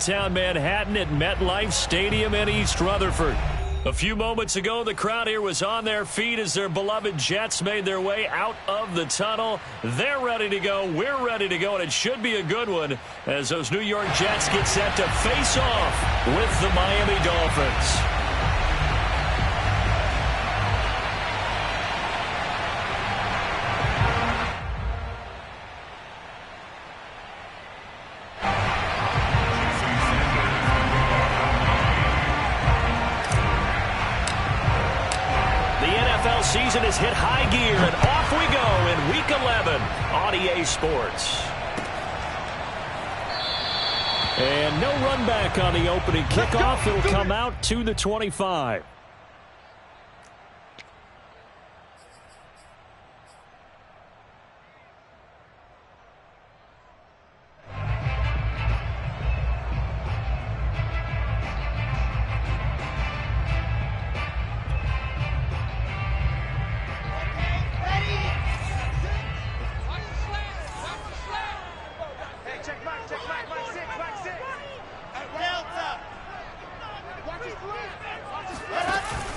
downtown Manhattan at MetLife Stadium in East Rutherford. A few moments ago, the crowd here was on their feet as their beloved Jets made their way out of the tunnel. They're ready to go. We're ready to go, and it should be a good one as those New York Jets get set to face off with the Miami Dolphins. Season has hit high gear, and off we go in Week 11 on EA Sports. And no run back on the opening kickoff. It'll come out to the 25.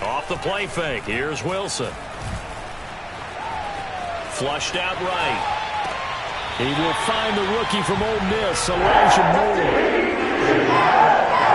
Off the play fake. Here's Wilson. Flushed out right. He will find the rookie from Ole Miss, Elijah Moore.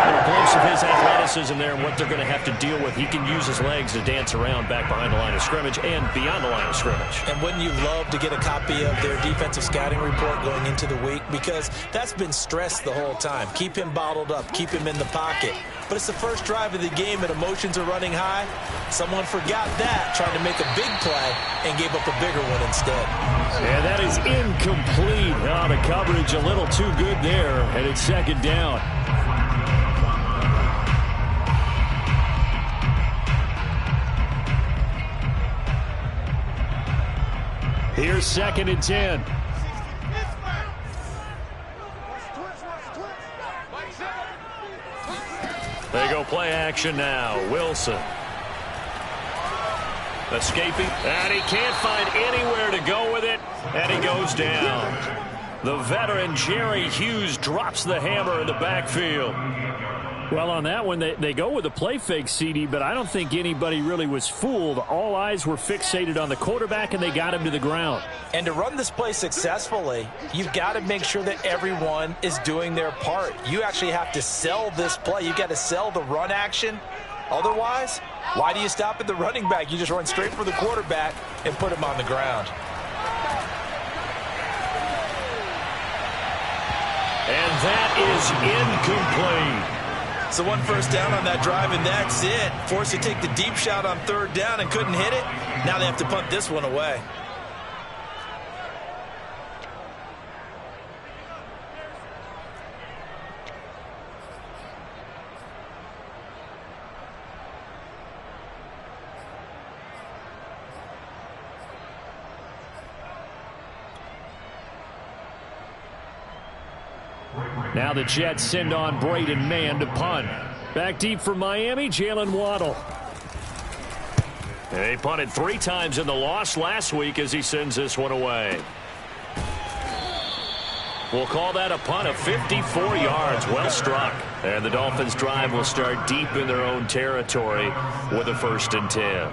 A glimpse of his athleticism there and what they're going to have to deal with. He can use his legs to dance around back behind the line of scrimmage and beyond the line of scrimmage. And wouldn't you love to get a copy of their defensive scouting report going into the week? Because that's been stressed the whole time. Keep him bottled up. Keep him in the pocket. But it's the first drive of the game and emotions are running high. Someone forgot that, trying to make a big play, and gave up a bigger one instead. And that is incomplete. Oh, the coverage a little too good there, and it's second down. Here's 2nd and 10. They go play action now. Wilson. Escaping. And he can't find anywhere to go with it. And he goes down. The veteran Jerry Hughes drops the hammer in the backfield. Well, on that one, they go with a play fake, CD, but I don't think anybody really was fooled. All eyes were fixated on the quarterback, and they got him to the ground. And to run this play successfully, you've got to make sure that everyone is doing their part. You actually have to sell this play. You've got to sell the run action. Otherwise, why do you stop at the running back? You just run straight for the quarterback and put him on the ground. And that is incomplete. So one first down on that drive, and that's it. Forced to take the deep shot on 3rd down and couldn't hit it. Now they have to punt this one away. Now the Jets send on Braden Mann to punt. Back deep for Miami, Jalen Waddle. They punted 3 times in the loss last week as he sends this one away. We'll call that a punt of 54 yards. Well struck. And the Dolphins' drive will start deep in their own territory with a 1st and 10.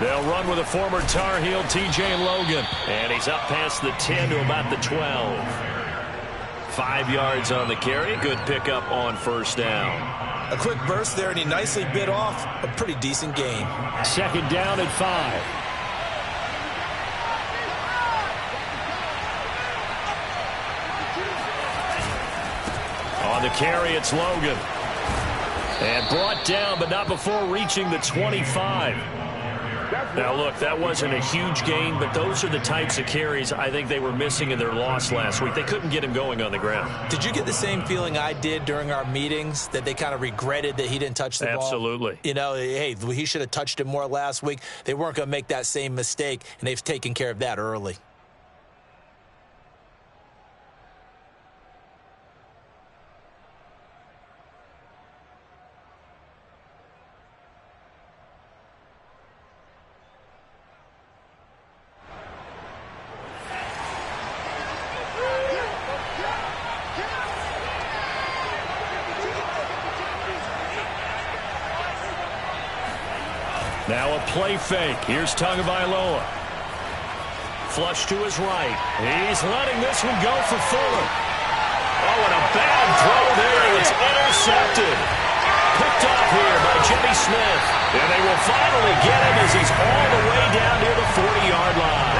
They'll run with a former Tar Heel, T.J. Logan. And he's up past the 10 to about the 12. 5 yards on the carry. Good pickup on 1st down. A quick burst there, and he nicely bit off a pretty decent gain. 2nd down at 5. On the carry, it's Logan. And brought down, but not before reaching the 25. Now, look, that wasn't a huge gain, but those are the types of carries I think they were missing in their loss last week. They couldn't get him going on the ground. Did you get the same feeling I did during our meetings, that they kind of regretted that he didn't touch the ball? Absolutely. You know, hey, he should have touched it more last week. They weren't going to make that same mistake, and they've taken care of that early. Now a play fake. Here's Tagovailoa. Flush to his right. He's letting this one go for Fuller. Oh, and a bad throw there. It's intercepted. Picked off here by Jimmy Smith. And they will finally get him as he's all the way down near the 40-yard line.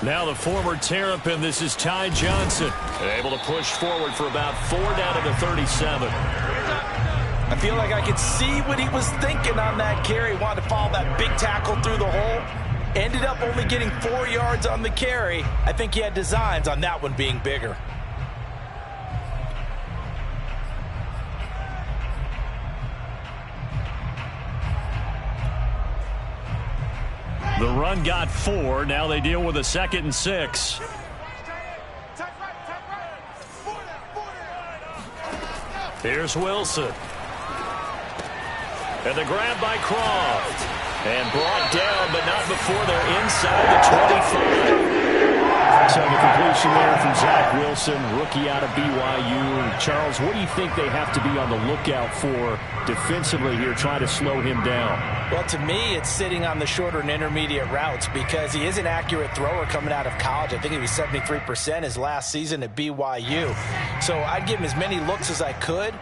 Now the former Terrapin, this is Ty Johnson. Able to push forward for about 4 down to the 37. I feel like I could see what he was thinking on that carry. Wanted to follow that big tackle through the hole. Ended up only getting 4 yards on the carry. I think he had designs on that one being bigger. The run got 4. Now they deal with a 2nd and 6. Here's Wilson. And the grab by Croft. And brought down, but not before they're inside the 25. So the completion there from Zach Wilson, rookie out of BYU. Charles, what do you think they have to be on the lookout for defensively here, trying to slow him down? Well, to me, it's sitting on the shorter and intermediate routes because he is an accurate thrower coming out of college. I think he was 73% his last season at BYU. So I'd give him as many looks as I could,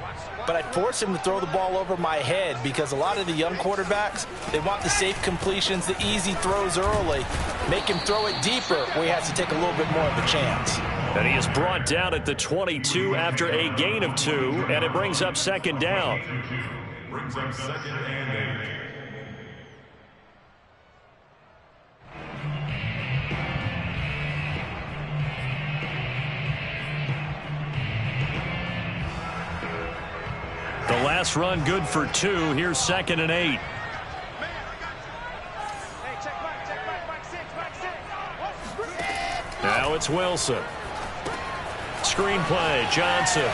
but I'd force him to throw the ball over my head because a lot of the young quarterbacks, they want the safe completions, the easy throws early. Make him throw it deeper where he has to take a little bit more of a chance. And he is brought down at the 22 after a gain of 2, and it brings up 2nd down. Brings up 2nd and 8. The last run good for 2. Here's 2nd and 8. Now it's Wilson. Screen play, Johnson.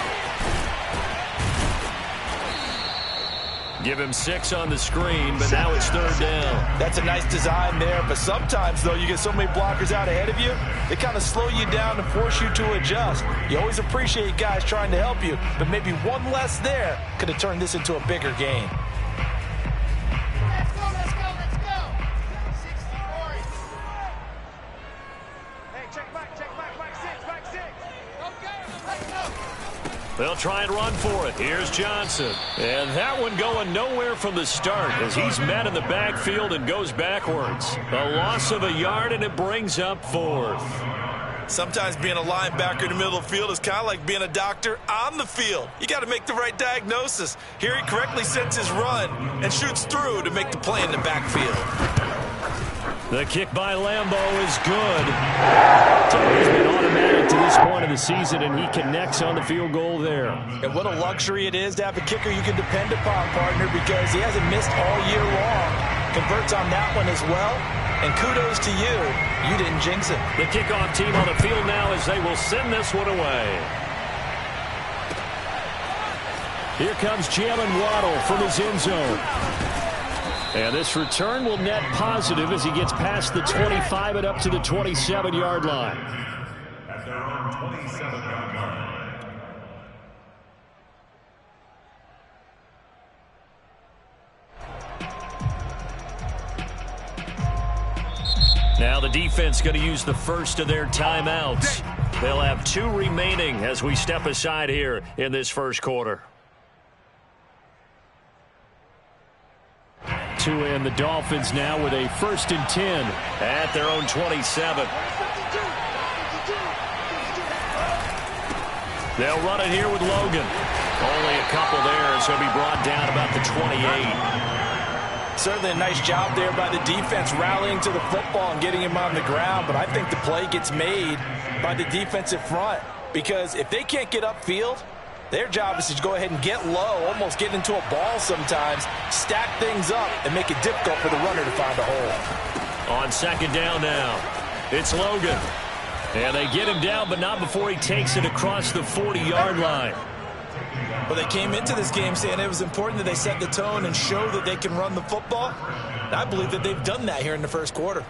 Give him 6 on the screen, but now it's 3rd down. That's a nice design there, but sometimes, though, you get so many blockers out ahead of you, they kind of slow you down and force you to adjust. You always appreciate guys trying to help you, but maybe one less there could have turned this into a bigger game. They'll try and run for it. Here's Johnson. And that one going nowhere from the start as he's met in the backfield and goes backwards. A loss of a yard, and it brings up 4th. Sometimes being a linebacker in the middle of the field is kind of like being a doctor on the field. You got to make the right diagnosis. Here he correctly sets his run and shoots through to make the play in the backfield. The kick by Lambo is good. So he's been automatic to this point of the season, and he connects on the field goal there. And what a luxury it is to have a kicker you can depend upon, partner, because he hasn't missed all year long. Converts on that one as well. And kudos to you. You didn't jinx it. The kickoff team on the field now as they will send this one away. Here comes Jalen Waddle from his end zone. And this return will net positive as he gets past the 25 and up to the 27-yard line. At their own 27-yard line. Now the defense going to use the first of their timeouts. They'll have 2 remaining as we step aside here in this first quarter. 2 in the Dolphins now with a 1st and 10 at their own 27. They'll run it here with Logan. Only a couple there as he'll be brought down about the 28. Certainly a nice job there by the defense rallying to the football and getting him on the ground, but I think the play gets made by the defensive front because if they can't get upfield, their job is to go ahead and get low, almost get into a ball sometimes, stack things up, and make it difficult for the runner to find a hole. On 2nd down now, it's Logan. And they get him down, but not before he takes it across the 40-yard line. Well, they came into this game saying it was important that they set the tone and show that they can run the football. And I believe that they've done that here in the first quarter.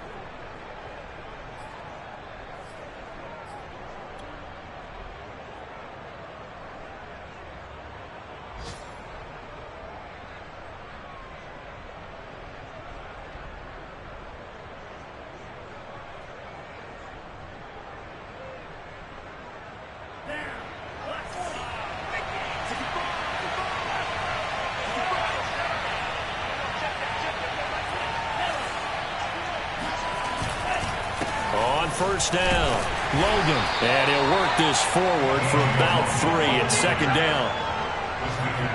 First down, Logan, and he'll work this forward for about 3 at 2nd down.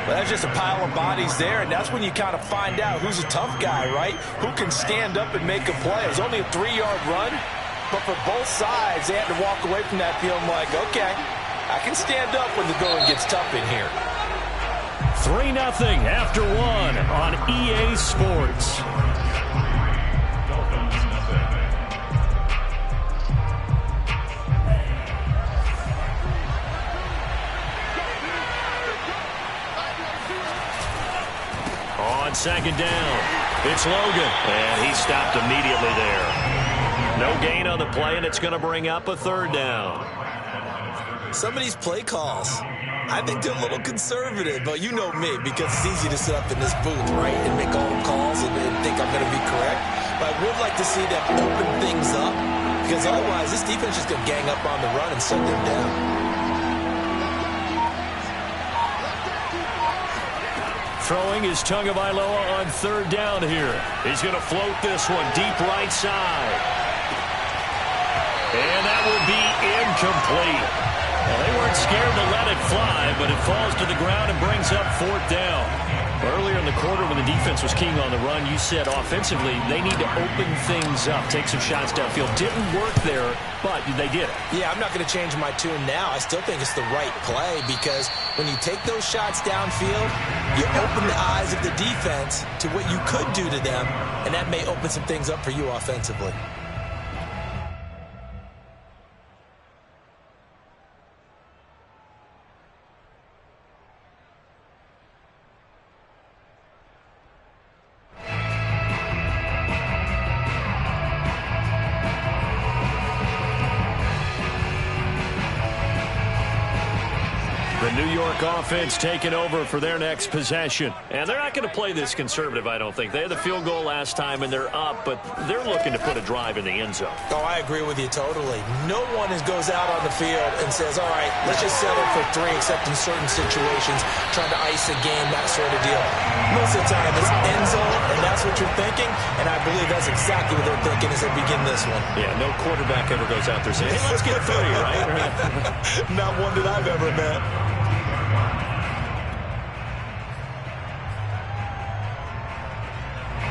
Well, that's just a pile of bodies there, and that's when you kind of find out who's a tough guy, right? Who can stand up and make a play. It was only a 3-yard run, but for both sides, they had to walk away from that feeling like, okay, I can stand up when the going gets tough in here. 3-0 after 1 on EA Sports. On 2nd down, it's Logan, and he stopped immediately there. No gain on the play, and it's going to bring up a 3rd down. Some of these play calls, I think they're a little conservative, but you know me, because it's easy to sit up in this booth, right, and make all the calls and think I'm going to be correct. But I would like to see them open things up, because otherwise this defense is going to gang up on the run and shut them down. Throwing is Tagovailoa on 3rd down here. He's going to float this one deep right side. And that will be incomplete. Well, they weren't scared to let it fly, but it falls to the ground and brings up 4th down. Earlier in the quarter when the defense was keying on the run, you said offensively they need to open things up, take some shots downfield. Didn't work there, but they did it. Yeah, I'm not going to change my tune now. I still think it's the right play because when you take those shots downfield, you open the eyes of the defense to what you could do to them, and that may open some things up for you offensively. New York offense taking over for their next possession. And they're not going to play this conservative, I don't think. They had the field goal last time, and they're up, but they're looking to put a drive in the end zone. Oh, I agree with you totally. No one goes out on the field and says, all right, let's just settle for 3, except in certain situations, trying to ice a game, that sort of deal. Most of the time, it's end zone, and that's what you're thinking, and I believe that's exactly what they're thinking as they begin this one. Yeah, no quarterback ever goes out there saying, hey, let's get 3, right? Not one that I've ever met.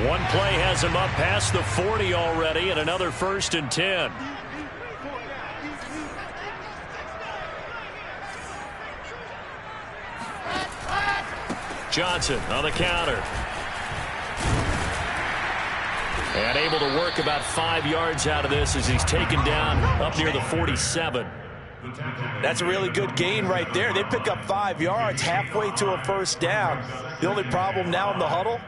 One play has him up past the 40 already, and another 1st and 10. Johnson on the counter. And able to work about 5 yards out of this as he's taken down up near the 47. That's a really good gain right there. They pick up 5 yards halfway to a 1st down. The only problem now in the huddle,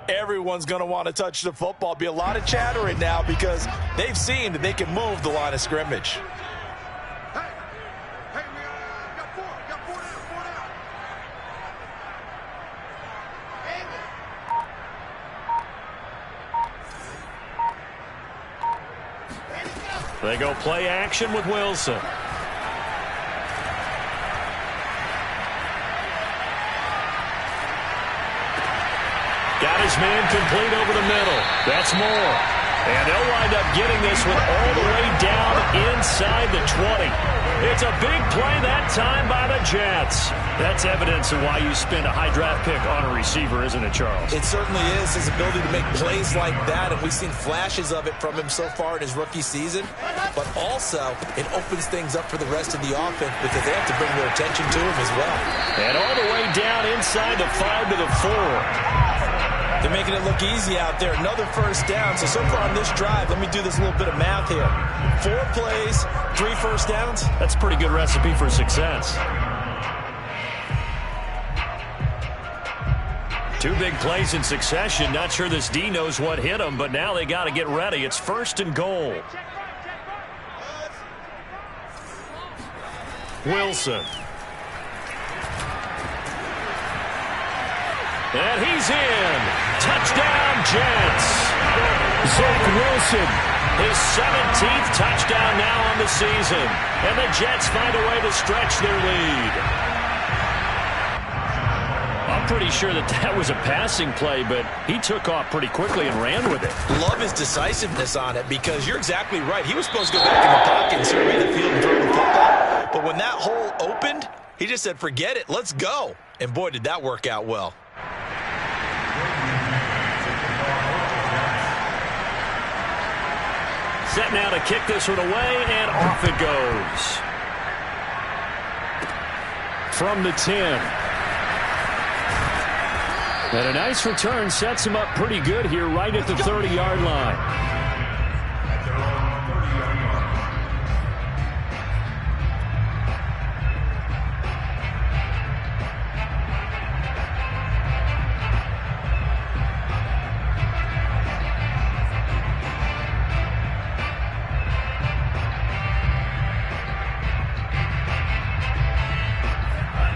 everyone's going to want to touch the football. Be a lot of chattering now because they've seen that they can move the line of scrimmage. They go play action with Wilson. Got his man complete over the middle. That's more. And they'll wind up getting this one all the way down inside the 20. It's a big play that time by the Jets. That's evidence of why you spend a high draft pick on a receiver, isn't it, Charles? It certainly is, his ability to make plays like that, and we've seen flashes of it from him so far in his rookie season. But also, it opens things up for the rest of the offense because they have to bring their attention to him as well. And all the way down inside the 5 to the 4. They're making it look easy out there. Another first down. So far on this drive, let me do this little bit of math here. 4 plays, 3 first downs. That's a pretty good recipe for success. 2 big plays in succession. Not sure this D knows what hit him, but now they got to get ready. It's 1st and goal. Wilson. And he's in. Touchdown, Jets. Zach Wilson, his 17th touchdown now on the season. And the Jets find a way to stretch their lead. I'm pretty sure that was a passing play, but he took off pretty quickly and ran with it. Love his decisiveness on it because you're exactly right. He was supposed to go back in the pocket and survey the field and throw the football. But when that hole opened, he just said, forget it, let's go. And boy, did that work out well. Set now to kick this one away, and off it goes. From the 10. And a nice return sets him up pretty good here right at the 30-yard line.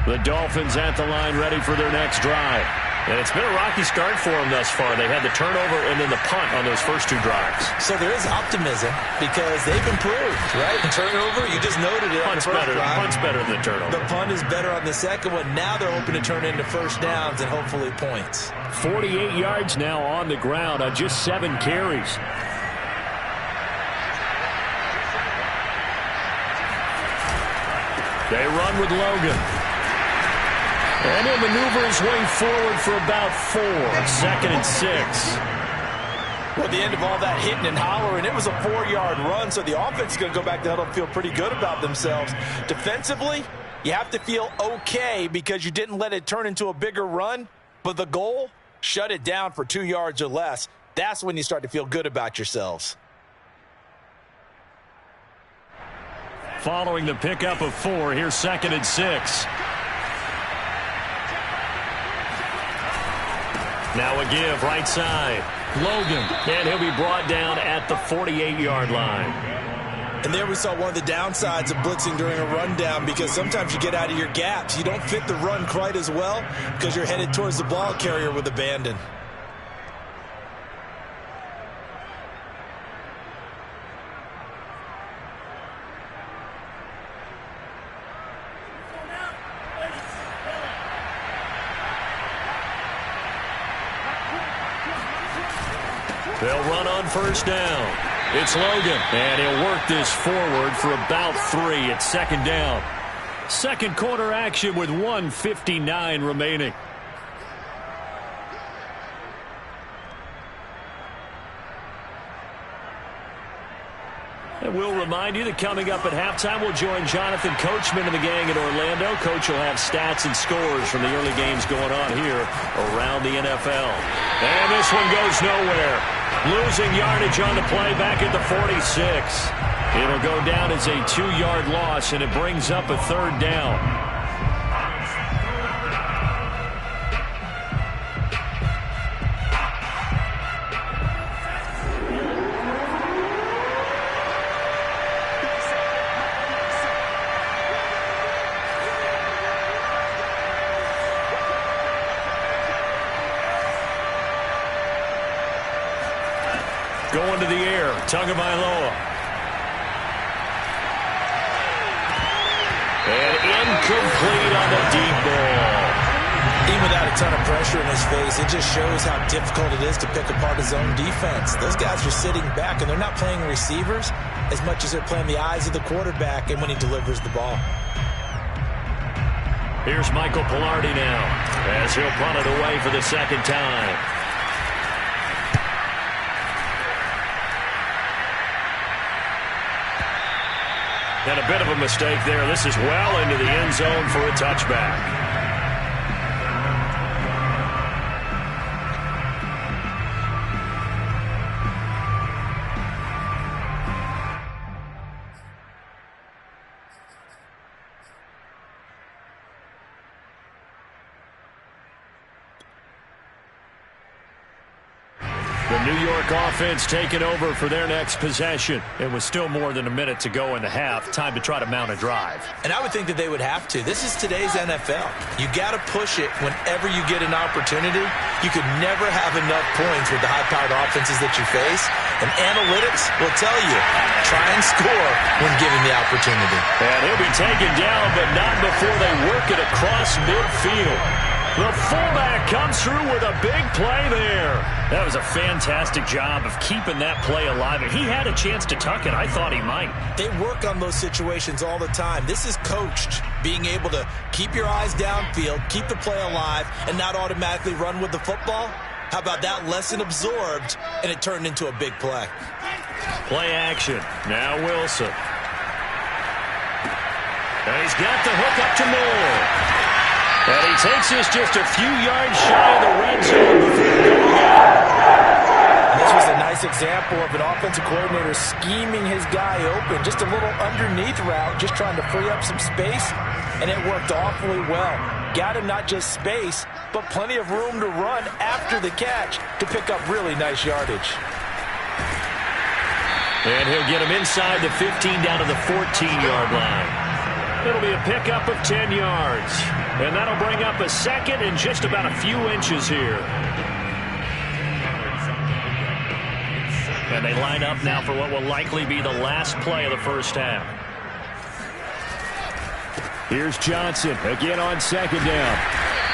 The Dolphins at the line ready for their next drive. And it's been a rocky start for them thus far. They had the turnover and then the punt on those first 2 drives. So there is optimism because they've improved, right? The turnover, you just noted it on the first drive. Punt's better than the turnover. The punt is better on the second one. Now they're hoping to turn into first downs and hopefully points. 48 yards now on the ground on just 7 carries. They run with Logan. And he'll maneuver his way forward for about 4. 2nd and 6. Well, at the end of all that hitting and hollering, it was a 4-yard run, so the offense is going to go back to huddle and feel pretty good about themselves. Defensively, you have to feel okay because you didn't let it turn into a bigger run, but the goal, shut it down for 2 yards or less. That's when you start to feel good about yourselves. Following the pickup of 4, here's 2nd and 6. Now a give right side. Logan. And he'll be brought down at the 48-yard line. And there we saw one of the downsides of blitzing during a rundown because sometimes you get out of your gaps. You don't fit the run quite as well because you're headed towards the ball carrier with abandon. They'll run on first down. It's Logan, and he'll work this forward for about 3 at 2nd down. Second quarter action with 1:59 remaining. And we'll remind you that coming up at halftime, we'll join Jonathan Coachman and the gang in Orlando. Coach will have stats and scores from the early games going on here around the NFL. And this one goes nowhere. Losing yardage on the play back at the 46. It'll go down as a 2-yard loss, and it brings up a 3rd down. Going to the air, Tagovailoa. And incomplete on the deep ball. Even without a ton of pressure in his face, it just shows how difficult it is to pick apart his own defense. Those guys are sitting back, and they're not playing receivers as much as they're playing the eyes of the quarterback and when he delivers the ball. Here's Michael Palardy now as he'll punt it away for the second time. And a bit of a mistake there. This is well into the end zone for a touchback. The New York offense taking over for their next possession. It was still more than a minute to go in the half. Time to try to mount a drive. And I would think that they would have to. This is today's NFL. You got to push it whenever you get an opportunity. You could never have enough points with the high-powered offenses that you face. And analytics will tell you, try and score when given the opportunity. And he'll be taken down, but not before they work it across midfield. The fullback comes through with a big play there. That was a fantastic job of keeping that play alive. And he had a chance to tuck it. I thought he might. They work on those situations all the time. This is coached, being able to keep your eyes downfield, keep the play alive, and not automatically run with the football. How about that lesson absorbed, and it turned into a big play. Play action. Now Wilson. And he's got the hook up to Moore. And he takes this just a few yards shy of the red zone before going out. This was a nice example of an offensive coordinator scheming his guy open. Just a little underneath route, just trying to free up some space, and it worked awfully well. Got him not just space, but plenty of room to run after the catch to pick up really nice yardage. And he'll get him inside the 15 down to the 14-yard line. It'll be a pickup of 10 yards. And that'll bring up a second and just about a few inches here. And they line up now for what will likely be the last play of the first half. Here's Johnson again on second down.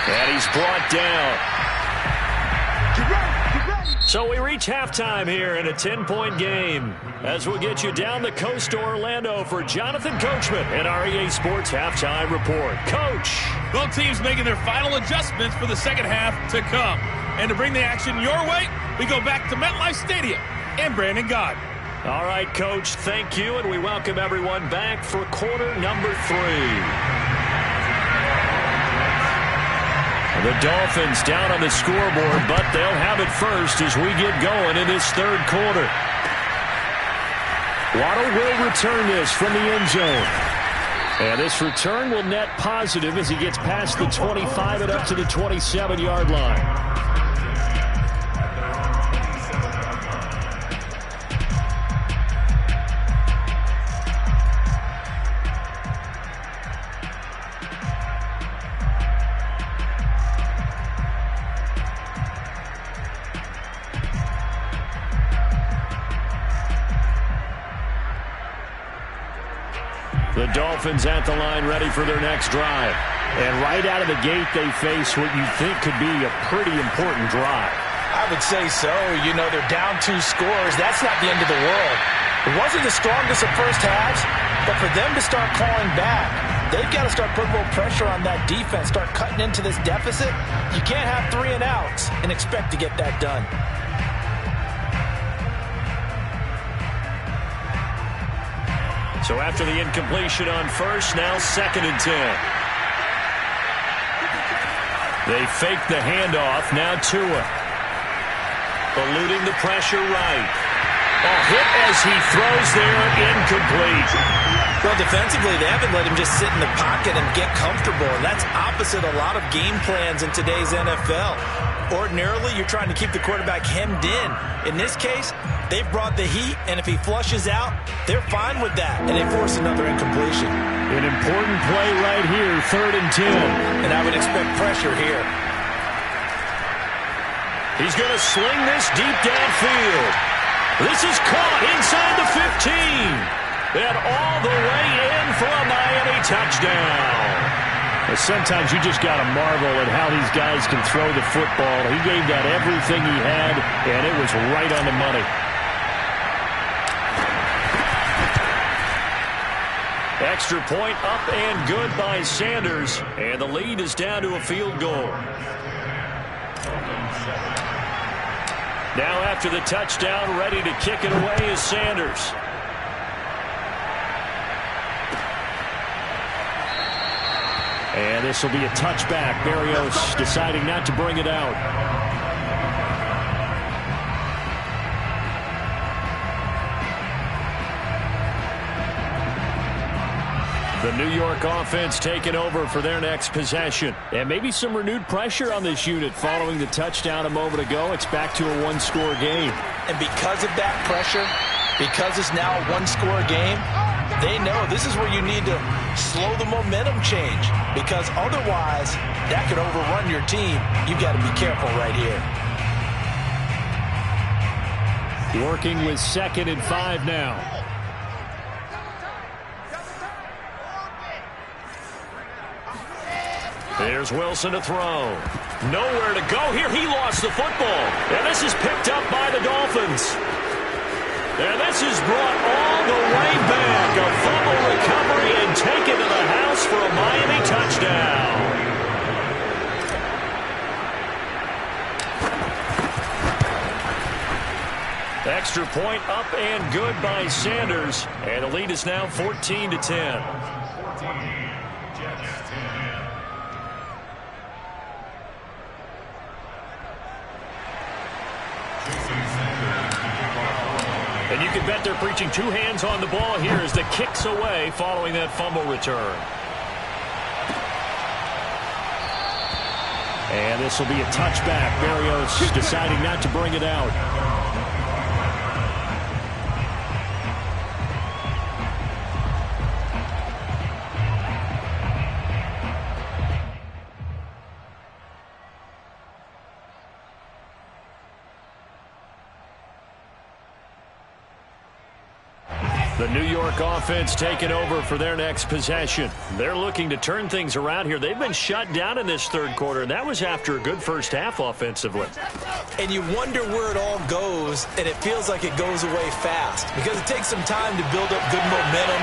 And he's brought down. So we reach halftime here in a 10-point game as we'll get you down the coast to Orlando for Jonathan Coachman and our EA Sports Halftime Report. Coach. Both teams making their final adjustments for the second half to come. And to bring the action your way, we go back to MetLife Stadium and Brandon Gaudin. All right, Coach, thank you, and we welcome everyone back for quarter number 3. The Dolphins down on the scoreboard, but they'll have it first as we get going in this third quarter. Waddle will return this from the end zone. And this return will net positive as he gets past the 25 and up to the 27-yard line. The Dolphins at the line ready for their next drive. And right out of the gate, they face what you think could be a pretty important drive. I would say so. You know, they're down 2 scores. That's not the end of the world. It wasn't the strongest of first halves, but for them to start calling back, they've got to start putting a little pressure on that defense, start cutting into this deficit. You can't have 3 and outs and expect to get that done. So after the incompletion on first, now 2nd and 10. They fake the handoff, now Tua. Eluding the pressure right. A hit as he throws there, incomplete. Well, defensively, they haven't let him just sit in the pocket and get comfortable, and that's opposite a lot of game plans in today's NFL. Ordinarily, you're trying to keep the quarterback hemmed in. In this case, they've brought the heat, and if he flushes out, they're fine with that, and they force another incompletion. An important play right here, 3rd and 10. And I would expect pressure here. He's going to sling this deep downfield. This This is caught inside the 15. And all the way in for a Miami touchdown. Sometimes you just got to marvel at how these guys can throw the football. He gave that everything he had, and it was right on the money. Extra point up and good by Sanders, and the lead is down to a field goal. Now after the touchdown, ready to kick it away is Sanders. And this will be a touchback. Berrios deciding not to bring it out. The New York offense taking over for their next possession. And maybe some renewed pressure on this unit following the touchdown a moment ago. It's back to a one-score game. And because of that pressure, because it's now a one-score game, they know this is where you need to slow the momentum change, because otherwise that could overrun your team. You've got to be careful right here. Working with 2nd and 5 now. There's Wilson to throw. Nowhere to go here. He lost the football. And this is picked up by the Dolphins. And this is brought all the way back. A fumble recovery and taken to the house for a Miami touchdown. Extra point up and good by Sanders. And the lead is now 14-10. And you can bet they're preaching two hands on the ball here as the kick's away following that fumble return. And this will be a touchback. Berrios deciding not to bring it out. The New York offense taking over for their next possession. They're looking to turn things around here. They've been shut down in this third quarter, and that was after a good first half offensively. And you wonder where it all goes, and it feels like it goes away fast because it takes some time to build up good momentum,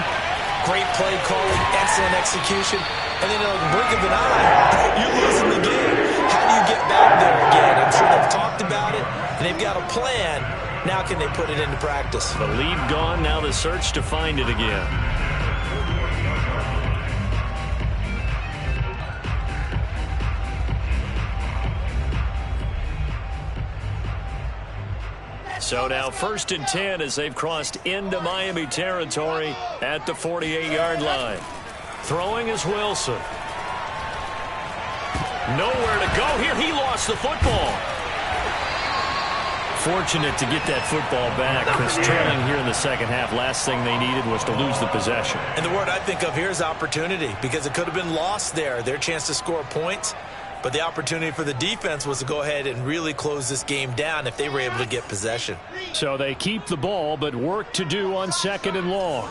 great play calling, excellent execution, and then at the blink of an eye, you're losing the game. How do you get back there again? I'm sure they've talked about it, and they've got a plan. Now can they put it into practice? The lead gone, now the search to find it again. So now 1st and 10 as they've crossed into Miami territory at the 48-yard line. Throwing is Wilson. Nowhere to go here. He lost the football. Fortunate to get that football back because trailing here in the second half, last thing they needed was to lose the possession. And the word I think of here is opportunity, because it could have been lost there, their chance to score points. But the opportunity for the defense was to go ahead and really close this game down if they were able to get possession. So they keep the ball, but work to do on 2nd and long.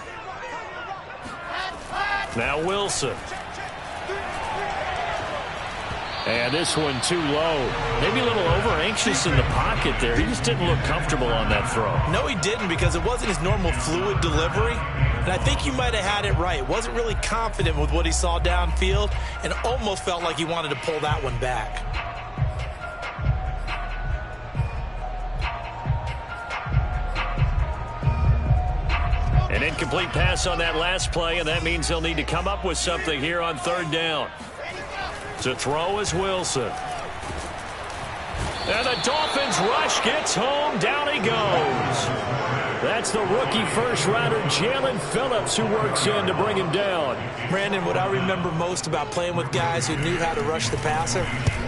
Now Wilson. And this one too low. Maybe a little over-anxious in the pocket there. He just didn't look comfortable on that throw. No, he didn't, because it wasn't his normal fluid delivery. And I think he might have had it right. Wasn't really confident with what he saw downfield and almost felt like he wanted to pull that one back. An incomplete pass on that last play, and that means they'll need to come up with something here on 3rd down. To throw is Wilson. And the Dolphins rush gets home. Down he goes. That's the rookie first-rounder, Jalen Phillips, who works in to bring him down. Brandon, what I remember most about playing with guys who knew how to rush the passer,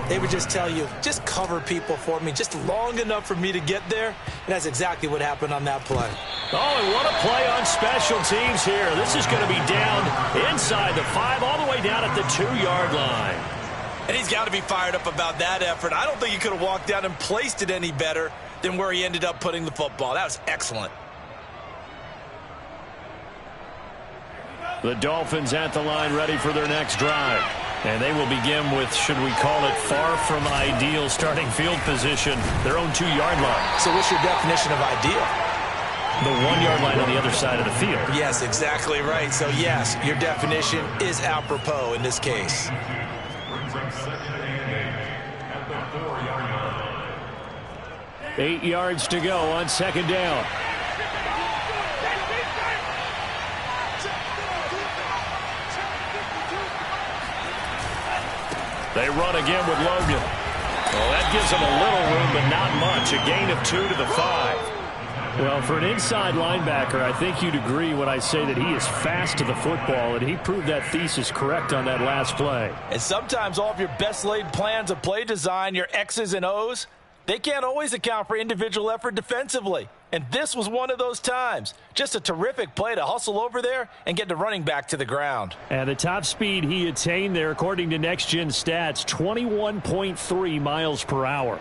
they would just tell you, just cover people for me, just long enough for me to get there. And that's exactly what happened on that play. Oh, and what a play on special teams here. This is going to be down inside the 5, all the way down at the 2-yard line. And he's got to be fired up about that effort. I don't think he could have walked down and placed it any better than where he ended up putting the football. That was excellent. The Dolphins at the line, ready for their next drive. And they will begin with, should we call it, far from ideal starting field position, their own 2-yard line. So what's your definition of ideal? The 1-yard line on the other side of the field. Yes, exactly right. So, yes, your definition is apropos in this case. 8 yards to go on second down. They run again with Logan. Well, that gives them a little room, but not much. A gain of 2 to the 5. Well, for an inside linebacker, I think you'd agree when I say that he is fast to the football, and he proved that thesis correct on that last play. And sometimes all of your best laid plans of play design, your X's and O's, they can't always account for individual effort defensively. And this was one of those times. Just a terrific play to hustle over there and get the running back to the ground. And the top speed he attained there, according to Next Gen Stats, 21.3 miles per hour.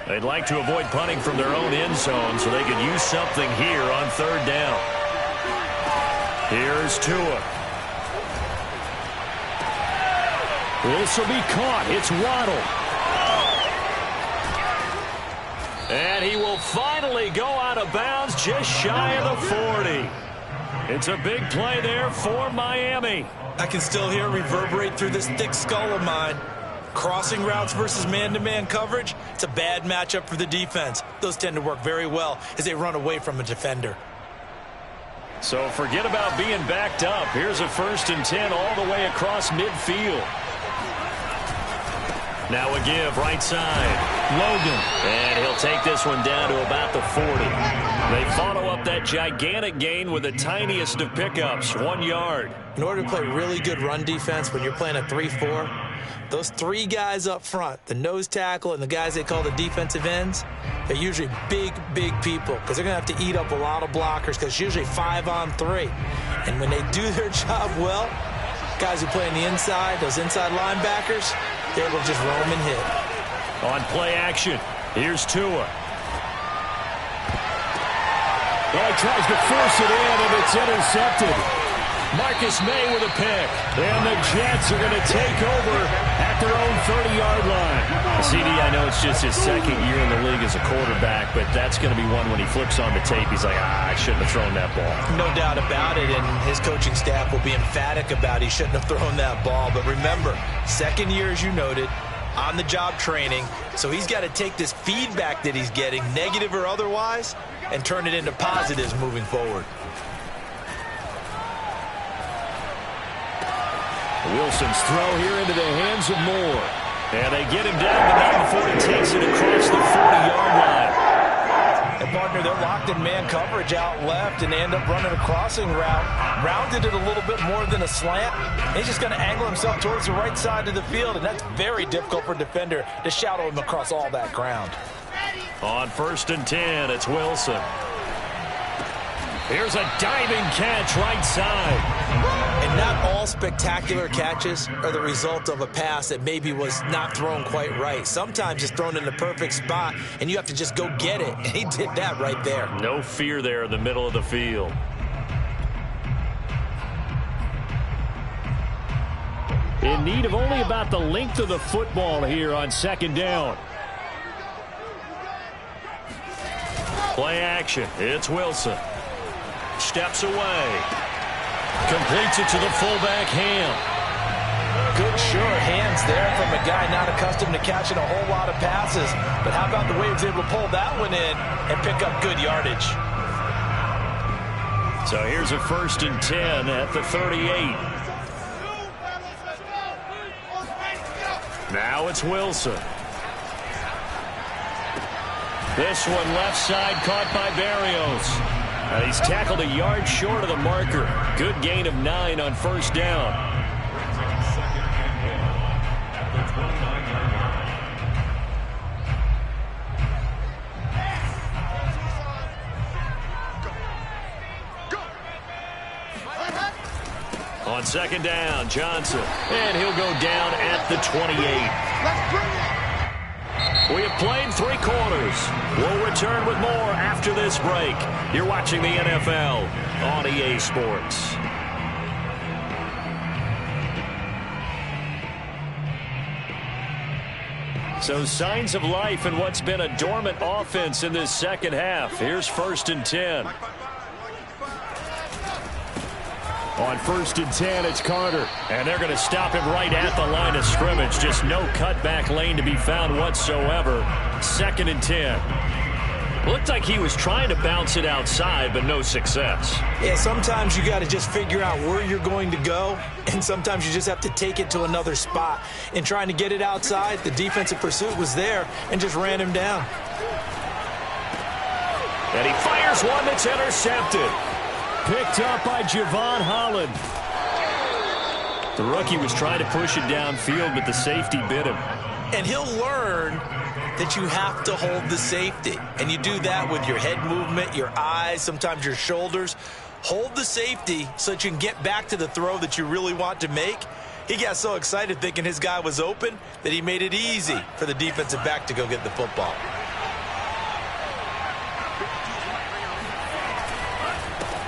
They'd like to avoid punting from their own end zone so they could use something here on third down. Here's Tua. This will be caught. It's Waddle. And he will finally go out of bounds just shy of the 40. It's a big play there for Miami. I can still hear it reverberate through this thick skull of mine. Crossing routes versus man-to-man coverage, it's a bad matchup for the defense. Those tend to work very well as they run away from a defender. So forget about being backed up. Here's a 1st and 10 all the way across midfield. Now a give right side. Logan. And he'll take this one down to about the 40. They follow up that gigantic gain with the tiniest of pickups, 1 yard. In order to play really good run defense when you're playing a 3-4, those 3 guys up front, the nose tackle and the guys they call the defensive ends, they're usually big, big people because they're going to have to eat up a lot of blockers because it's usually 5-on-3. And when they do their job well, guys who play on the inside, those inside linebackers, they're able to just roam and hit. On play action, here's Tua. Well, he tries to force it in, and it's intercepted. Marcus May with a pick. And the Jets are going to take over at their own 30-yard line. CD, I know it's just his second year in the league as a quarterback, but that's going to be one when he flips on the tape. He's like, I shouldn't have thrown that ball. No doubt about it, and his coaching staff will be emphatic about he shouldn't have thrown that ball. But remember, second year, as you noted, on-the-job training, so he's got to take this feedback that he's getting, negative or otherwise, and turn it into positives moving forward. Wilson's throw here into the hands of Moore. And they get him down, but not before he takes it across the 40-yard line. And, partner, they're locked in man coverage out left, and they end up running a crossing route. Rounded it a little bit more than a slant. He's just going to angle himself towards the right side of the field, and that's very difficult for a defender to shadow him across all that ground. On 1st and 10, it's Wilson. Here's a diving catch right side. And not all spectacular catches are the result of a pass that maybe was not thrown quite right. Sometimes it's thrown in the perfect spot, and you have to just go get it. And he did that right there. No fear there in the middle of the field. In need of only about the length of the football here on second down. Play action. It's Wilson. Steps away. Completes it to the fullback, Ham. Good, sure hands there from a guy not accustomed to catching a whole lot of passes. But how about the way he was able to pull that one in and pick up good yardage? So here's a 1st and 10 at the 38. Now it's Wilson. This one left side caught by Berrios. He's tackled a yard short of the marker. Good gain of 9 on 1st down. On second down, Johnson. And he'll go down at the 28. We have played 3 quarters. We'll return with more after this break. You're watching the NFL on EA Sports. So signs of life in what's been a dormant offense in this second half. Here's 1st and 10. On 1st and 10, it's Carter. And they're going to stop him right at the line of scrimmage. Just no cutback lane to be found whatsoever. 2nd and 10. Looked like he was trying to bounce it outside, but no success. Yeah, sometimes you got to just figure out where you're going to go, and sometimes you just have to take it to another spot. In trying to get it outside, the defensive pursuit was there and just ran him down. And he fires one that's intercepted. Picked up by Javon Holland. The rookie was trying to push it downfield, but the safety bit him. And he'll learn that you have to hold the safety. And you do that with your head movement, your eyes, sometimes your shoulders. Hold the safety so that you can get back to the throw that you really want to make. He got so excited thinking his guy was open that he made it easy for the defensive back to go get the football.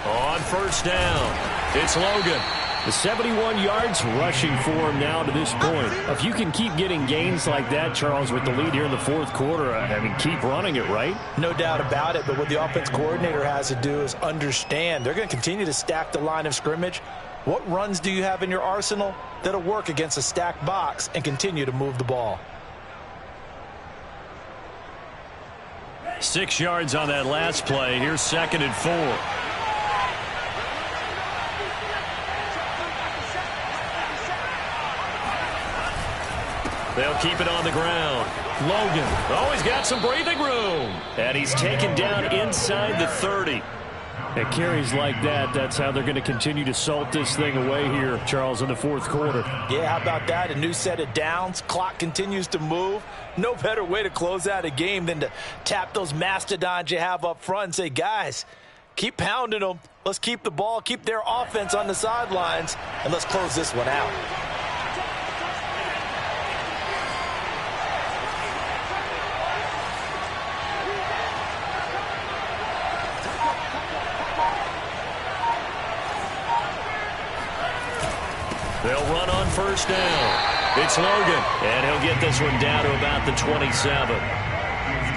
On 1st down, it's Logan. The 71 yards rushing for him now to this point. If you can keep getting gains like that, Charles, with the lead here in the 4th quarter, I mean, keep running it, right? No doubt about it, but what the offense coordinator has to do is understand. They're going to continue to stack the line of scrimmage. What runs do you have in your arsenal that'll work against a stacked box and continue to move the ball? 6 yards on that last play. Here's 2nd and 4. They'll keep it on the ground. Logan. Oh, he's got some breathing room. And he's taken down inside the 30. At carries like that, that's how they're going to continue to salt this thing away here, Charles, in the 4th quarter. Yeah, how about that? A new set of downs. Clock continues to move. No better way to close out a game than to tap those mastodons you have up front and say, guys, keep pounding them. Let's keep the ball, keep their offense on the sidelines, and let's close this one out. They'll run on 1st down. It's Logan, and he'll get this one down to about the 27.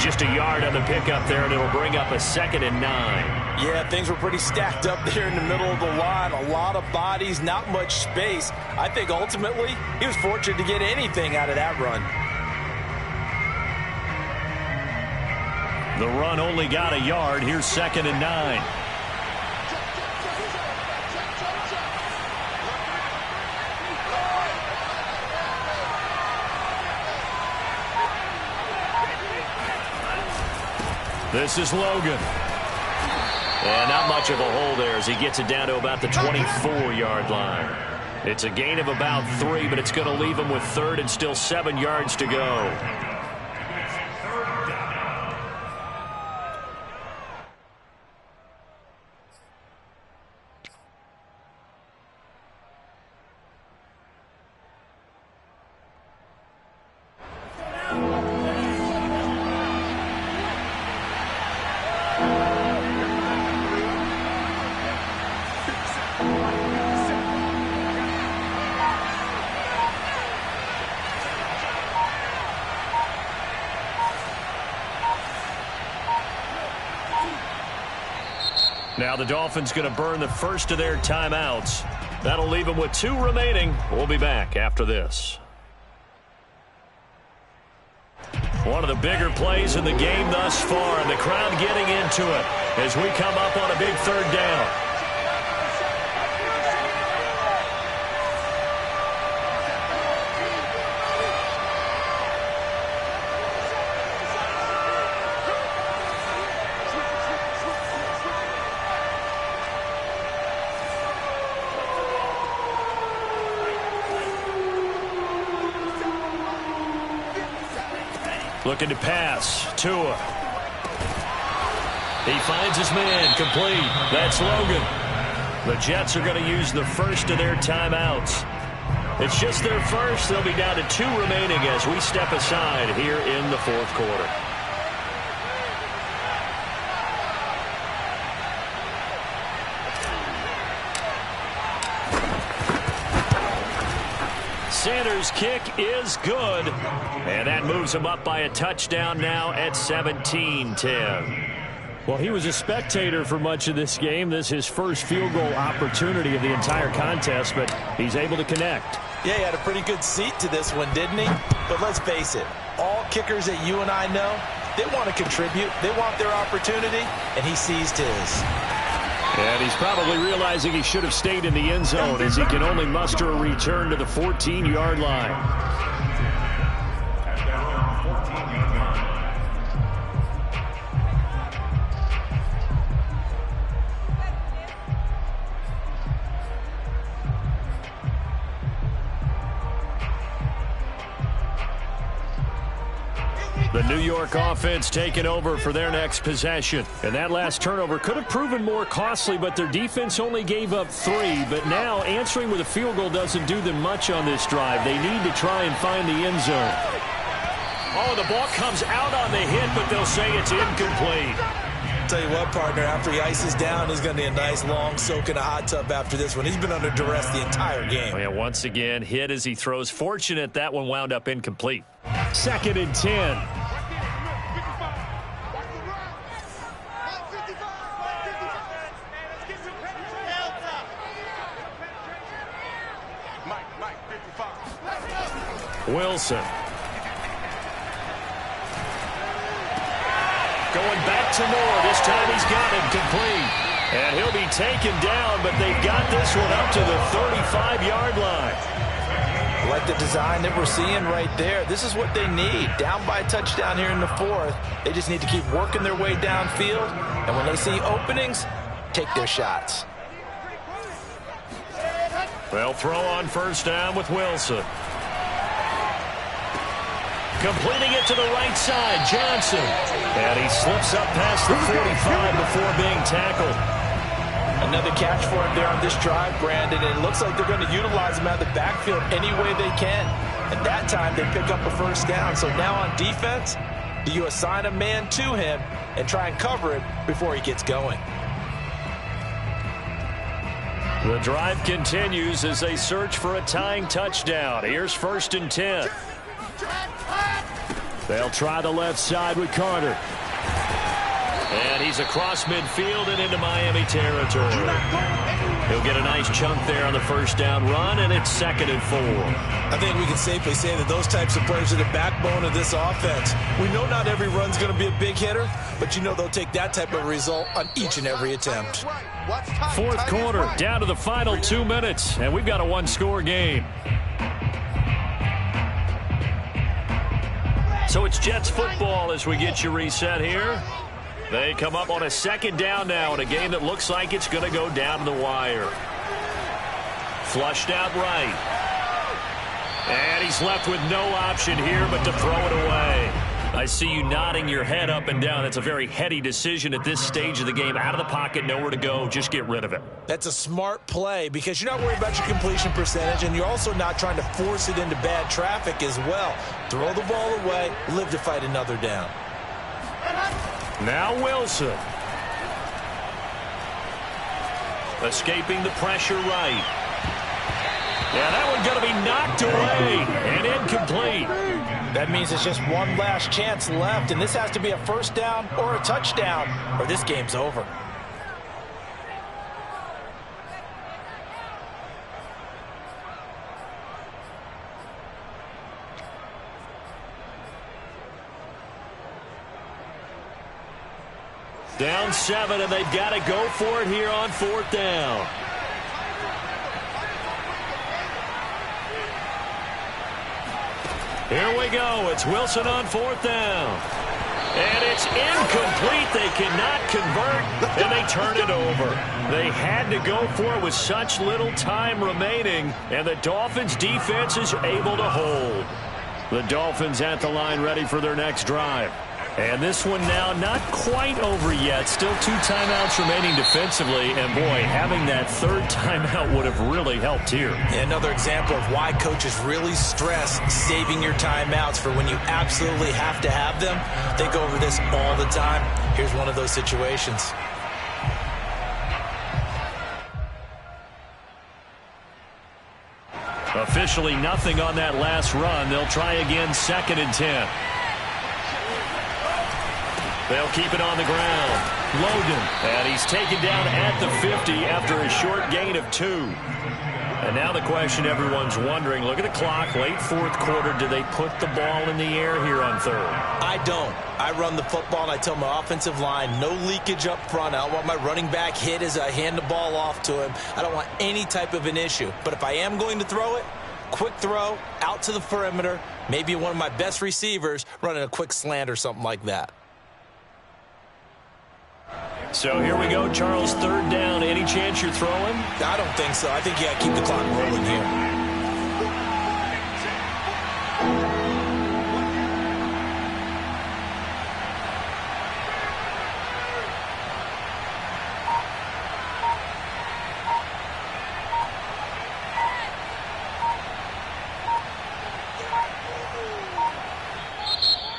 Just a yard on the pickup there, and it'll bring up a 2nd and 9. Yeah, things were pretty stacked up there in the middle of the line. A lot of bodies, not much space. I think ultimately he was fortunate to get anything out of that run. The run only got a yard. Here's 2nd and 9. This is Logan. And not much of a hole there as he gets it down to about the 24-yard line. It's a gain of about 3, but it's going to leave him with 3rd and still 7 yards to go. Now the Dolphins going to burn the first of their timeouts. That'll leave them with 2 remaining. We'll be back after this. One of the bigger plays in the game thus far, and the crowd getting into it as we come up on a big 3rd down. Looking to pass. Tua. He finds his man. Complete. That's Logan. The Jets are going to use the first of their timeouts. It's just their first. They'll be down to 2 remaining as we step aside here in the fourth quarter. Sanders' kick is good, and that moves him up by a touchdown now at 17-10. Well, he was a spectator for much of this game. This is his first field goal opportunity of the entire contest, but he's able to connect. Yeah, he had a pretty good seat to this one, didn't he? But let's face it, all kickers that you and I know, they want to contribute. They want their opportunity, and he seized his. And he's probably realizing he should have stayed in the end zone as he can only muster a return to the 14-yard line. The New York offense taking over for their next possession. And that last turnover could have proven more costly, but their defense only gave up 3. But now answering with a field goal doesn't do them much on this drive. They need to try and find the end zone. Oh, the ball comes out on the hit, but they'll say it's incomplete. Tell you what, partner, after he ices down, he's going to need a nice long soak in a hot tub after this one. He's been under duress the entire game. Oh, yeah, once again, hit as he throws. Fortunate that one wound up incomplete. 2nd and 10. Wilson. Going back to Moore. This time he's got it complete. And he'll be taken down, but they've got this one up to the 35-yard line. Like the design that we're seeing right there. This is what they need. Down by a touchdown here in the 4th. They just need to keep working their way downfield. And when they see openings, take their shots. They'll throw on first down with Wilson. Completing it to the right side, Johnson. And he slips up past the 45 before being tackled. Another catch for him there on this drive, Brandon. And it looks like they're going to utilize him out of the backfield any way they can. At that time, they pick up a first down. So now on defense, do you assign a man to him and try and cover it before he gets going? The drive continues as they search for a tying touchdown. Here's 1st and 10. They'll try the left side with Carter. And he's across midfield and into Miami territory. He'll get a nice chunk there on the first down run, and it's 2nd and 4. I think we can safely say that those types of players are the backbone of this offense. We know not every run's going to be a big hitter, but you know they'll take that type of result on each and every attempt. 4th quarter, down to the final 2 minutes, and we've got a 1-score game. So it's Jets football as we get you reset here. They come up on a 2nd down now in a game that looks like it's going to go down to the wire. Flushed out right. And he's left with no option here but to throw it away. I see you nodding your head up and down. That's a very heady decision at this stage of the game. Out of the pocket, nowhere to go. Just get rid of it. That's a smart play because you're not worried about your completion percentage, and you're also not trying to force it into bad traffic as well. Throw the ball away, live to fight another down. Now Wilson. Escaping the pressure right. Yeah, that one's going to be knocked away and incomplete. That means it's just one last chance left, and this has to be a first down or a touchdown, or this game's over. Down 7, and they've got to go for it here on 4th down. Here we go. It's Wilson on 4th down. And it's incomplete. They cannot convert, and they turn it over. They had to go for it with such little time remaining, and the Dolphins' defense is able to hold. The Dolphins at the line ready for their next drive. And this one now not quite over yet. Still 2 timeouts remaining defensively. And, boy, having that third timeout would have really helped here. Yeah, another example of why coaches really stress saving your timeouts for when you absolutely have to have them. They go over this all the time. Here's one of those situations. Officially nothing on that last run. They'll try again, 2nd and 10. They'll keep it on the ground. Logan, and he's taken down at the 50 after a short gain of 2. And now the question everyone's wondering, look at the clock, late 4th quarter, do they put the ball in the air here on 3rd? I don't. I run the football, and I tell my offensive line, no leakage up front. I don't want my running back hit as I hand the ball off to him. I don't want any type of an issue. But if I am going to throw it, quick throw, out to the perimeter, maybe one of my best receivers running a quick slant or something like that. So here we go, Charles, 3rd down. Any chance you're throwing? I don't think so. I think you got to keep the clock rolling here.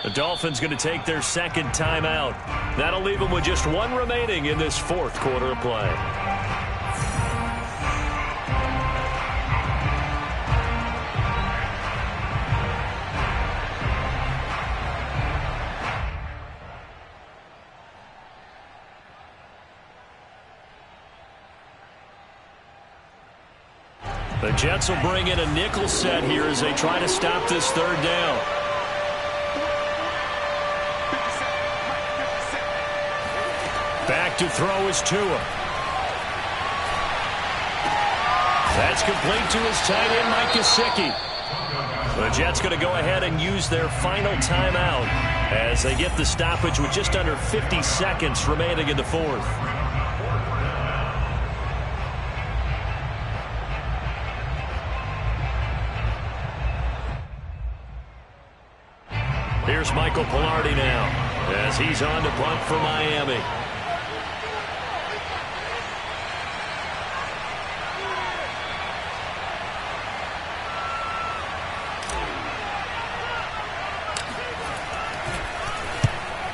The Dolphins going to take their 2nd timeout. That'll leave them with just 1 remaining in this 4th quarter of play. The Jets will bring in a nickel set here as they try to stop this 3rd down. Back to throw is Tua. That's complete to his tight end, Mike Gesicki. The Jets going to go ahead and use their final timeout as they get the stoppage with just under 50 seconds remaining in the 4th. Here's Michael Palardy now as he's on to punt for Miami.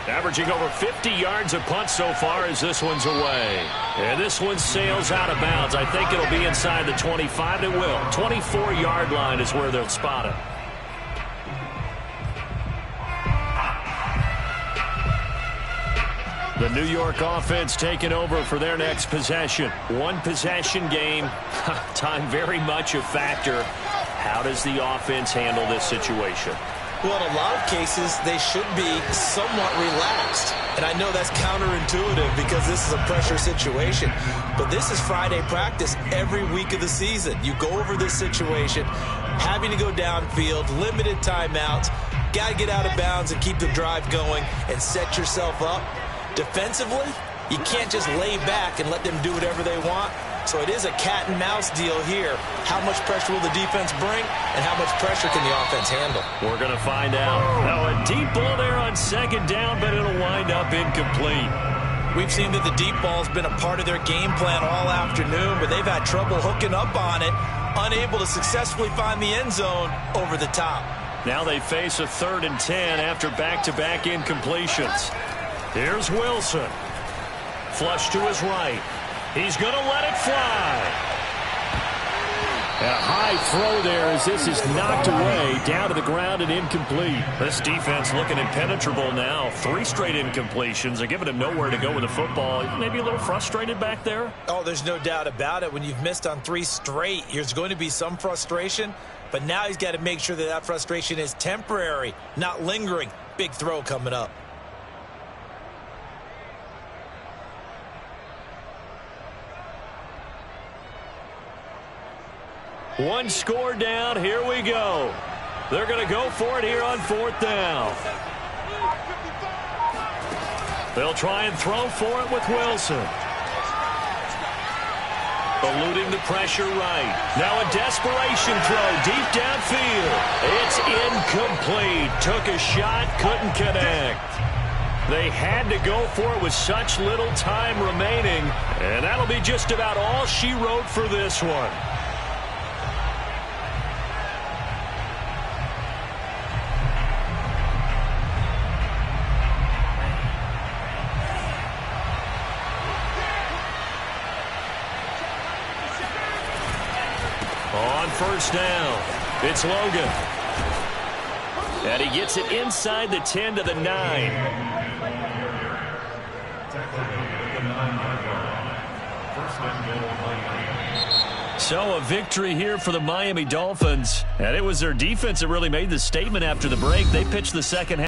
Averaging over 50 yards a punt so far as this one's away. And this one sails out of bounds. I think it'll be inside the 25. It will. 24-yard line is where they'll spot it. The New York offense taking over for their next possession. 1-possession game. Time very much a factor. How does the offense handle this situation? Well, in a lot of cases, they should be somewhat relaxed. And I know that's counterintuitive because this is a pressure situation. But this is Friday practice every week of the season. You go over this situation, having to go downfield, limited timeouts, got to get out of bounds and keep the drive going and set yourself up. Defensively, you can't just lay back and let them do whatever they want. So it is a cat and mouse deal here. How much pressure will the defense bring, and how much pressure can the offense handle? We're going to find out. Now a deep ball there on 2nd down, but it'll wind up incomplete. We've seen that the deep ball's been a part of their game plan all afternoon, but they've had trouble hooking up on it, unable to successfully find the end zone over the top. Now they face a 3rd and 10 after back-to-back incompletions. Here's Wilson. Flush to his right. He's going to let it fly. A high throw there as this is knocked away, down to the ground and incomplete. This defense looking impenetrable now. 3 straight incompletions. They're giving him nowhere to go with the football. Maybe a little frustrated back there? Oh, there's no doubt about it. When you've missed on 3 straight, there's going to be some frustration. But now he's got to make sure that that frustration is temporary, not lingering. Big throw coming up. One score down. Here we go. They're going to go for it here on 4th down. They'll try and throw for it with Wilson. Eluding the pressure right. Now a desperation throw deep downfield. It's incomplete. Took a shot, couldn't connect. They had to go for it with such little time remaining, and that'll be just about all she wrote for this one. On first down, it's Logan. And he gets it inside the 10 to the 9. So a victory here for the Miami Dolphins. And it was their defense that really made the statement after the break. They pitched the second half.